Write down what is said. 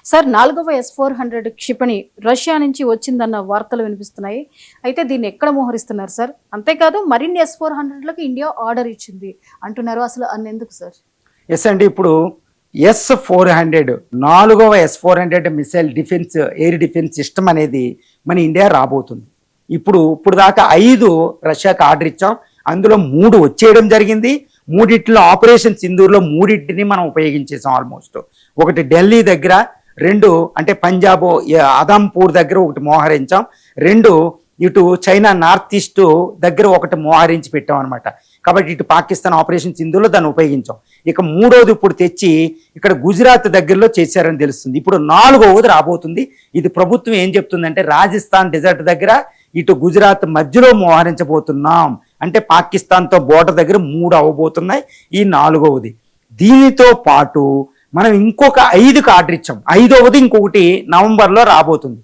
Sir 4వ S-400 క్షిపణి Russia నుంచి వచ్చిందన్న వార్తలు వినిపిస్తున్నాయి. అయితే దీన్ని ఎక్కడ మోహరిస్తున్నారు సార్? అంతేకాదు మరిన్ని S-400లకు ఇండియా ఆర్డర్ ఇచ్చింది అంటున్నారు. అసలు అన్నెందుకు సార్? ఎస్ అండి, ఇప్పుడు S-400 4వ S-400 missile defence air defence system అనేది మన ఇండియా రాబోతుంది. ఇప్పుడు దాకా 5 రష్యాకి ఆర్డర్ ఇచ్చాం. అందులో 3 వచ్చేయడం జరిగింది. మూడిట్లో ఆపరేషన్ సింధూర్లో 3 మనం ఉపయోగించేసాం. ఆల్మోస్ట్ ఒకటి ఢిల్లీ దగ్గర, 2 అంటే పంజాబ్ అదంపూర్ దగ్గర ఒకటి మోహరించాం, 2 ఇటు చైనా నార్త్ ఈస్ట్ దగ్గర ఒకటి మోహరించి పెట్టాం అనమాట. కాబట్టి ఇటు పాకిస్తాన్ ఆపరేషన్ సింధూర్లో దాన్ని ఉపయోగించాం. ఇక 3వది ఇప్పుడు తెచ్చి ఇక్కడ గుజరాత్ దగ్గరలో చేశారని తెలుస్తుంది. ఇప్పుడు 4వది రాబోతుంది. ఇది ప్రభుత్వం ఏం చెప్తుందంటే రాజస్థాన్ డెజర్ట్ దగ్గర ఇటు గుజరాత్ మధ్యలో మోహరించబోతున్నాం. అంటే పాకిస్తాన్తో బోర్డర్ దగ్గర 3 అవ్వబోతున్నాయి. ఈ 4వది. దీనితో పాటు మనం ఇంకొక 5కి ఆర్డర్ ఇచ్చాం. 5వది ఇంకొకటి నవంబర్లో రాబోతుంది.